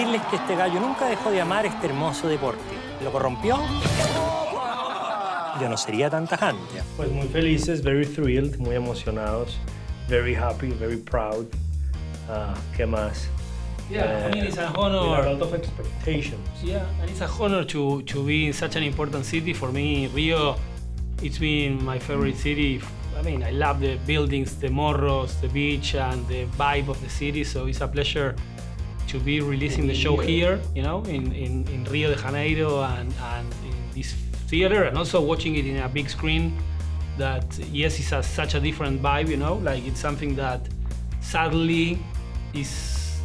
decirles que este gallo nunca dejó de amar este hermoso deporte. ¿Lo corrompió? Yo no sería tan tajante. Pues muy felices, very thrilled, muy emocionados, very happy, very proud. ¿Qué más? Yeah, I mean, it's an honor. With a lot of expectations. Yeah, and it's a honor to be in such an important city. For me, Rio, it's been my favorite city. I mean, I love the buildings, the morros, the beach, and the vibe of the city. So it's a pleasure to be releasing the show here, you know, in Rio de Janeiro and in this theater, and also watching it in a big screen. That, yes, it's such a different vibe, you know, like it's something that sadly is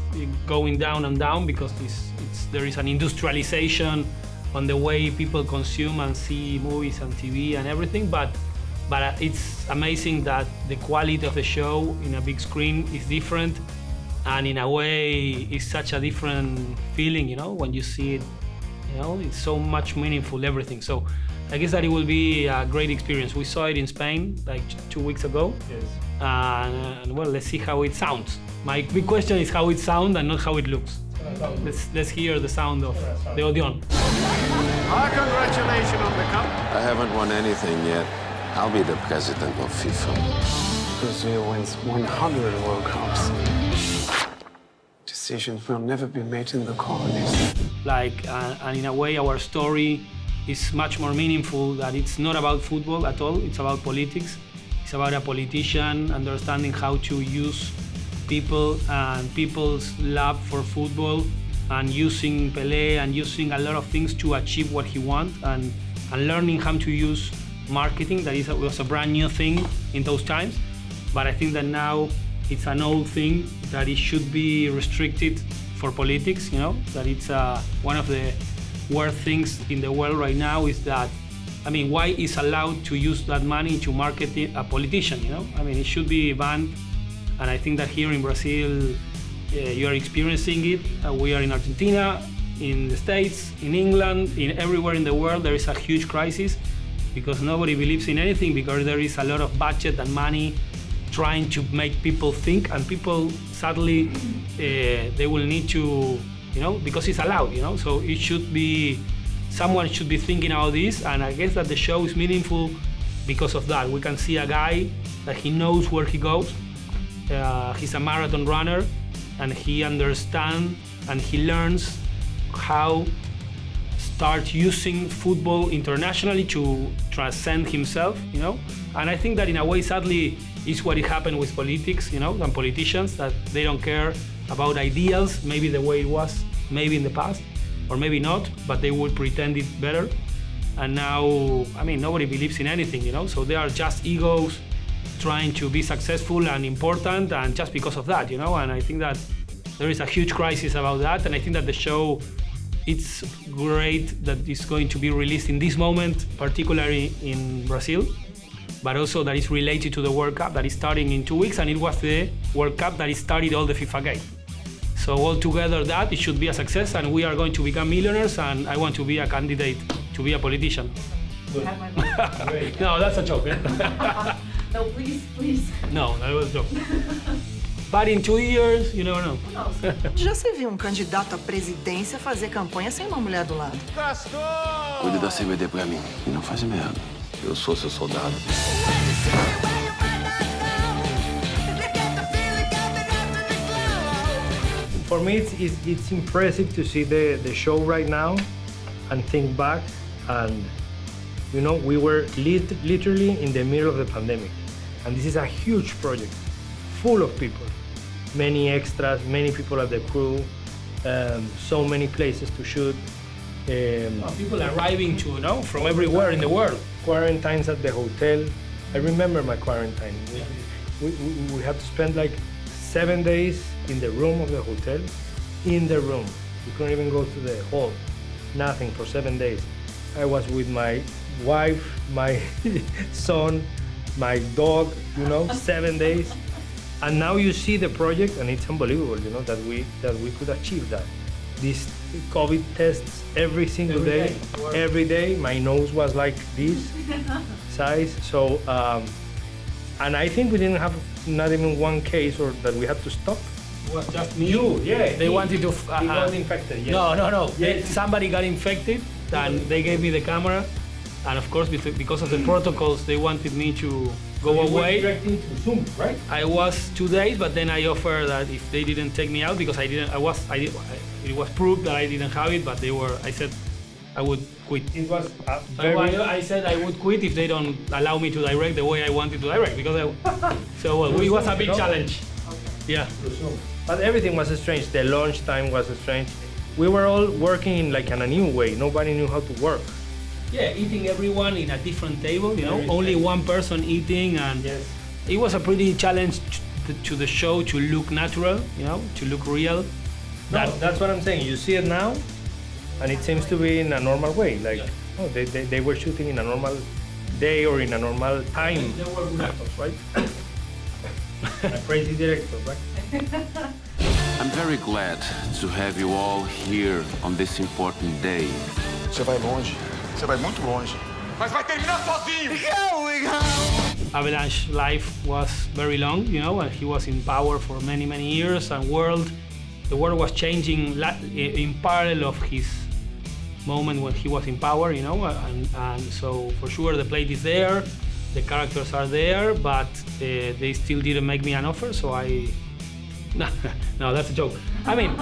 going down and down because there is an industrialization on the way people consume and see movies and TV and everything, but it's amazing that the quality of the show in a big screen is different, and in a way it's such a different feeling, you know, when you see it, you know, it's so much meaningful, everything. So I guess that it will be a great experience. We saw it in Spain like 2 weeks ago. Yes. And well, let's see how it sounds. My big question is how it sounds and not how it looks. Let's hear the sound of the Odeon. Our congratulations on the cup. I haven't won anything yet. I'll be the president of FIFA. Brazil wins 100 World Cups. Decisions will never be made in the colonies. Like, and in a way, our story is much more meaningful. That it's not about football at all. It's about politics. It's about a politician understanding how to use people and people's love for football and using Pelé and using a lot of things to achieve what he wants and learning how to use marketing. That was a brand new thing in those times. But I think that now it's an old thing that it should be restricted for politics, you know, that it's one of the worst things in the world right now is that, I mean, why is allowed to use that money to market a politician, you know? I mean, it should be banned. And I think that here in Brazil, you are experiencing it. We are in Argentina, in the States, in England, in everywhere in the world, there is a huge crisis because nobody believes in anything because there is a lot of budget and money trying to make people think, and people, sadly, they will need to, you know, because it's allowed, you know? So it should be, someone should be thinking about this, and I guess that the show is meaningful because of that. We can see a guy that he knows where he goes. He's a marathon runner, and he understands and he learns how start using football internationally to transcend himself, you know? And I think that in a way, sadly, is what it happened with politics, you know, and politicians, that they don't care about ideals, maybe the way it was, maybe in the past, or maybe not, but they will pretend it better. And now, I mean, nobody believes in anything, you know, so they are just egos trying to be successful and important, and just because of that, you know, and I think that there is a huge crisis about that, and I think that the show, it's great that it's going to be released in this moment, particularly in Brazil, but also that is related to the World Cup that is starting in 2 weeks, and it was the World Cup that started all the FIFA games. So altogether that, it should be a success, and we are going to become millionaires, and I want to be a candidate to be a politician. No, that's a joke. No, please. No, that was a joke. But in 2 years, you never know. Já se viu um candidato à presidência fazer campanha sem uma mulher do lado? Cuide da CBD pra mim e não faz merda. Eu sou seu soldado. For me, it's impressive to see the show right now and think back. And, you know, we were literally in the middle of the pandemic. And this is a huge project, full of people. Many extras, many people at the crew, so many places to shoot. People arriving to, you know, from everywhere in the world. Quarantines at the hotel. I remember my quarantine. We had to spend like 7 days in the room of the hotel, in the room. We couldn't even go to the hall, nothing for 7 days. I was with my wife, my son, my dog, you know, 7 days. And now you see the project, and it's unbelievable, you know, that we could achieve that. These COVID tests every single day. Every day, my nose was like this size. So, and I think we didn't have not even one case or that we had to stop. It was just me. You, yeah. They wanted to. He got infected. Yes. No. Yes. Somebody got infected, and they gave me the camera. And of course, because of the protocols, they wanted me to go You were away. directing to Zoom, right? I was 2 days, but then I offered that if they didn't take me out, because it was proved that I didn't have it, but I said I would quit. It was I said I would quit if they don't allow me to direct the way I wanted to direct, because it was a big challenge. Yeah. But everything was strange. The lunch time was strange. We were all working like in a new way. Nobody knew how to work. Yeah, eating everyone in a different table, Very only strange. one person eating, and Yes. it was a pretty challenge to the show to look natural, to look real. That's what I'm saying. You see it now, and it seems to be in a normal way. Like, they were shooting in a normal day or in a normal time. They were good actors, right? A crazy director, right? I'm very glad to have you all here on this important day. Você vai longe. Você vai muito longe. Mas vai terminar sozinho! Avalanche life was very long, and he was in power for many, many years, and the world was changing in parallel of his moment when he was in power, and so for sure the plate is there, the characters are there, but they still didn't make me an offer, so no, that's a joke. I mean,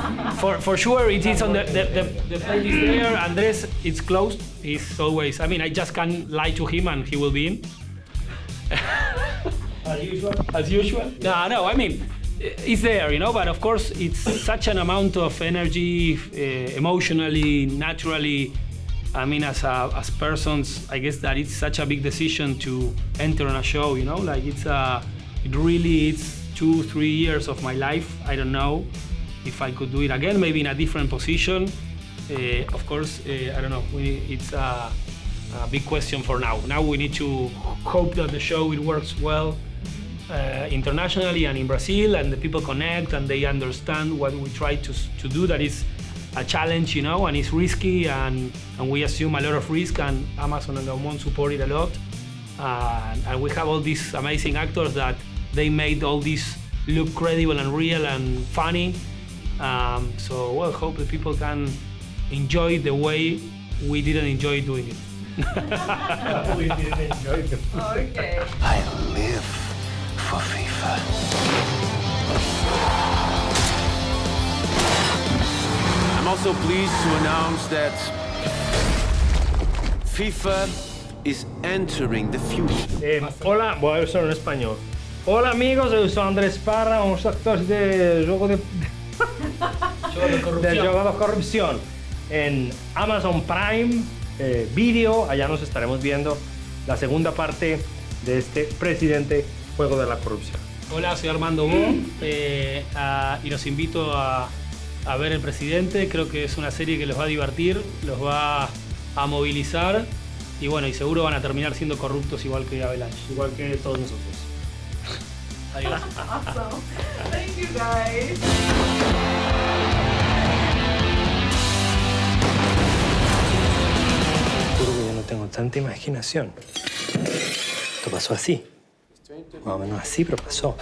for sure it is on the plate is there. Andres, it's closed. He's always. I mean, I just can't lie to him and he will be in. As usual. As usual. No. I mean, it's there, But of course, it's such an amount of energy, emotionally, naturally. I mean, as persons, I guess that it's such a big decision to enter on a show. Like it really is 2-3 years of my life. I don't know if I could do it again, maybe in a different position. Of course, I don't know. It's a big question for now. Now we need to hope that the show it works well internationally and in Brazil, and the people connect and they understand what we try to do. That is a challenge, and it's risky, and we assume a lot of risk, and Amazon and Gaumont support it a lot. And we have all these amazing actors that they made all this look credible and real and funny. So, hope that people can enjoy the way we didn't enjoy doing it. We didn't enjoy it. Okay. I live for FIFA. I'm also pleased to announce that FIFA is entering the future. Hola, voy a usar en español. Hola amigos, yo soy Andrés Parra, un actor de Jogo de Jogo de Corrupción en Amazon Prime Video. Allá nos estaremos viendo la segunda parte de este presidente Juego de la Corrupción. Hola, soy Armando Bo y los invito a ver El Presidente. Creo que es una serie que los va a divertir, los va a movilizar y bueno, y seguro van a terminar siendo corruptos igual que Avalanche, igual que todos nosotros. Adiós. Awesome. Thank you, guys. Juro que yo no tengo tanta imaginación. Esto pasó así. Más o menos así, pero pasó.